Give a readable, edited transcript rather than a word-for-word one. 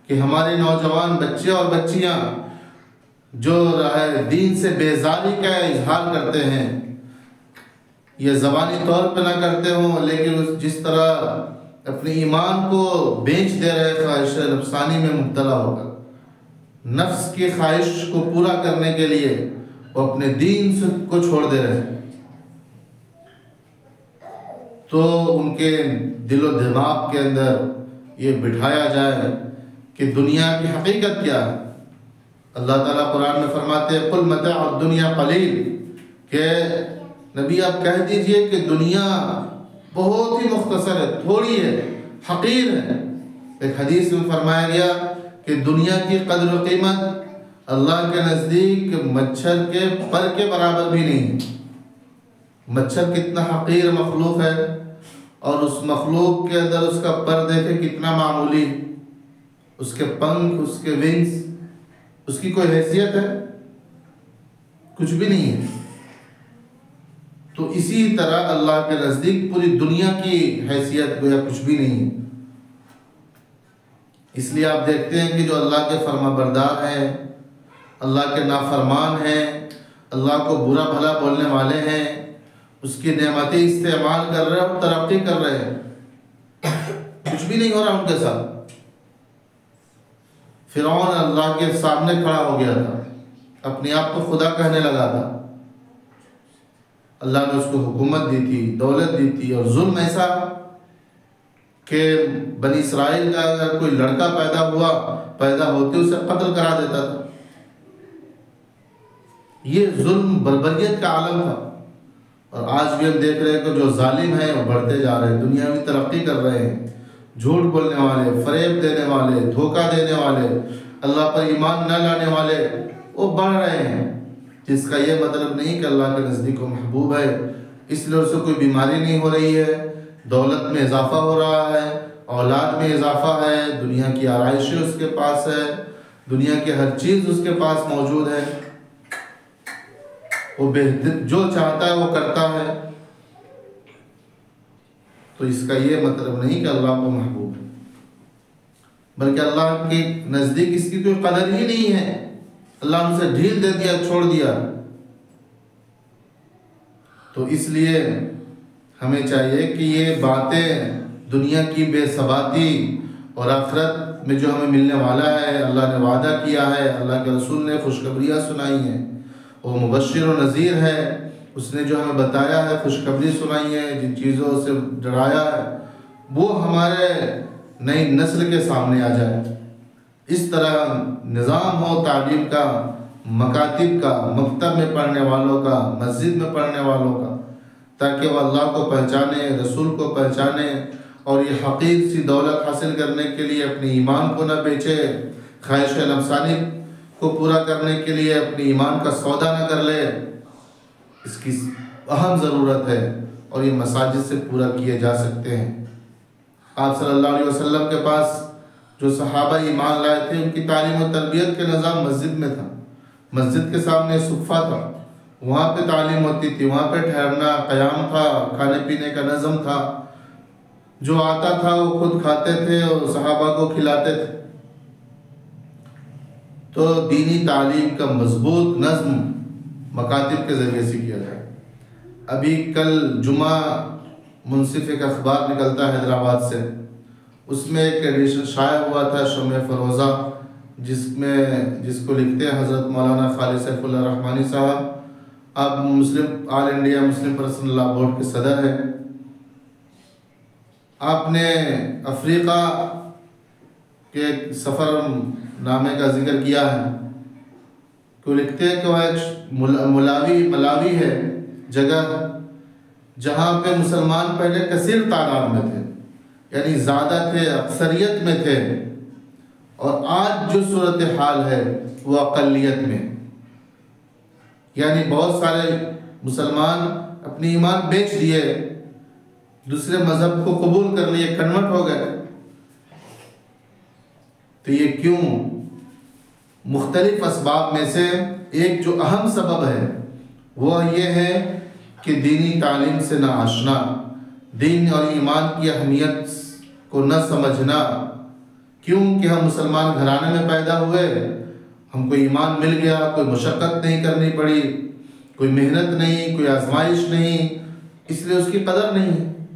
कि हमारे नौजवान बच्चे और बच्चियां जो दीन से बेजारी का इजहार करते हैं, ये ज़बानी तौर पे ना करते हों, लेकिन जिस तरह अपने ईमान को बेच दे रहे, ख्वाहिश नफसानी में मुब्तला होकर नफ्स की ख्वाहिश को पूरा करने के लिए वो अपने दीन को छोड़ दे रहे हैं, तो उनके दिलो दिमाग के अंदर ये बिठाया जाए कि दुनिया की हकीकत क्या है। अल्लाह ताला कुरान में फरमाते हैं कुल मताउ दुनिया कलील, के नबी आप कह दीजिए कि दुनिया बहुत ही मुख्तसर है, थोड़ी है, हकीर है। एक हदीस में फरमाया गया कि दुनिया की कदर व कीमत अल्लाह के नज़दीक मच्छर के पर के बराबर भी नहीं है। मच्छर कितना हकीर मखलूक है और उस मखलूक के अंदर उसका पर देखे कितना मामूली, उसके पंख, उसके विंग्स, उसकी कोई हैसियत है? कुछ भी नहीं है। तो इसी तरह अल्लाह के नज़दीक पूरी दुनिया की हैसियत गोया कुछ भी नहीं है। इसलिए आप देखते हैं कि जो अल्लाह के फरमाबरदार हैं, अल्लाह के नाफरमान हैं, अल्लाह को बुरा भला बोलने वाले हैं, उसकी नेमतें इस्तेमाल कर रहे हैं और तरक्की कर रहे हैं, कुछ भी नहीं हो रहा उनके साथ। फिरौन अल्लाह के सामने खड़ा हो गया था, अपने आप को खुदा कहने लगा था। अल्लाह ने उसको हुकूमत दी थी, दौलत दी थी, और जुल्म ऐसा कि बनी इसराइल का अगर कोई लड़का पैदा होते उसे कत्ल करा देता था। ये जुल्म बर्बरियत का आलम था। और आज भी हम देख रहे हैं कि जो जालिम हैं वो बढ़ते जा रहे हैं, दुनिया में तरक्की कर रहे हैं। झूठ बोलने वाले, फरेब देने वाले, धोखा देने वाले, अल्लाह पर ईमान न लाने वाले वो बढ़ रहे हैं, जिसका ये मतलब नहीं कि अल्लाह के नज़दीक वो महबूब है। इसलिए उससे कोई बीमारी नहीं हो रही है, दौलत में इजाफा हो रहा है, औलाद में इजाफा है, दुनिया की आराइशें उसके पास है, दुनिया की हर चीज़ उसके पास मौजूद है, वो बेहतर जो चाहता है वो करता है। तो इसका ये मतलब नहीं कि अल्लाह को महबूब है, बल्कि अल्लाह के नज़दीक इसकी कोई कदर ही नहीं है। अल्लाह उनसे ढील दे दिया, छोड़ दिया। तो इसलिए हमें चाहिए कि ये बातें दुनिया की बेसबाती और आखिरत में जो हमें मिलने वाला है, अल्लाह ने वादा किया है, अल्लाह के रसूल ने खुशखबरियाँ सुनाई हैं, वो मुबश्शिर और नज़ीर है। उसने जो हमें बताया है, खुशखबरी सुनाई है, जिन चीज़ों से डराया है, वो हमारे नई नस्ल के सामने आ जाए। इस तरह निज़ाम हो तालीम का, मकातिब का, मकतब में पढ़ने वालों का, मस्जिद में पढ़ने वालों का, ताकि वह अल्लाह को पहचाने, रसूल को पहचाने और ये हकीर सी दौलत हासिल करने के लिए अपने ईमान को न बेचे, ख्वाहिश नफसानी को पूरा करने के लिए अपने ईमान का सौदा न कर ले। इसकी अहम ज़रूरत है और ये मसाजिद से पूरा किए जा सकते हैं। आप सल्लल्लाहु अलैहि वसल्लम के पास जो सहाबा ईमान लाए थे, उनकी तालीम और तरबियत के निज़ाम मस्जिद में था। मस्जिद के सामने सुफ़ा था, वहाँ पे तालीम होती थी, वहाँ पे ठहरना, क़याम था, खाने पीने का नज़म था। जो आता था वो खुद खाते थे और सहाबा को खिलाते थे। तो दीनी तालीम का मजबूत नज़्म मकातिब के ज़रिए से किया जाए। अभी कल जुमा मुंसिफ एक अखबार निकलता है हैदराबाद से, उसमें एक एडिशन शाया हुआ था शम्य फ़रोज़ा, जिसको लिखते हैं हज़रत मौलाना खालिद सैफुल्लाह रहमानी साहब। अब Muslim All India Muslim Personal Law Board के सदर हैं। आपने अफ्रीका के सफ़र नामे का जिक्र किया है। तो लिखते हैं कि वह एक मलावी है जगह, जहाँ पे मुसलमान पहले कसीर तादाद में थे, यानी ज़्यादा थे, अक्सरियत में थे, और आज जो सूरत हाल है वो अक़लियत में, यानी बहुत सारे मुसलमान अपनी ईमान बेच दिए, दूसरे मज़हब को कबूल कर लिए, कन्वर्ट हो गए। तो ये क्यों? मुख्तलिफ असबाब में से एक जो अहम सबब है वह ये है कि दीनी तालीम से ना आशना, दीन और ईमान की अहमियत को न समझना, क्यों कि हम मुसलमान घराने में पैदा हुए, हमको ईमान मिल गया, कोई मशक्क़त नहीं करनी पड़ी, कोई मेहनत नहीं, कोई आजमाइश नहीं, इसलिए उसकी कदर नहीं है।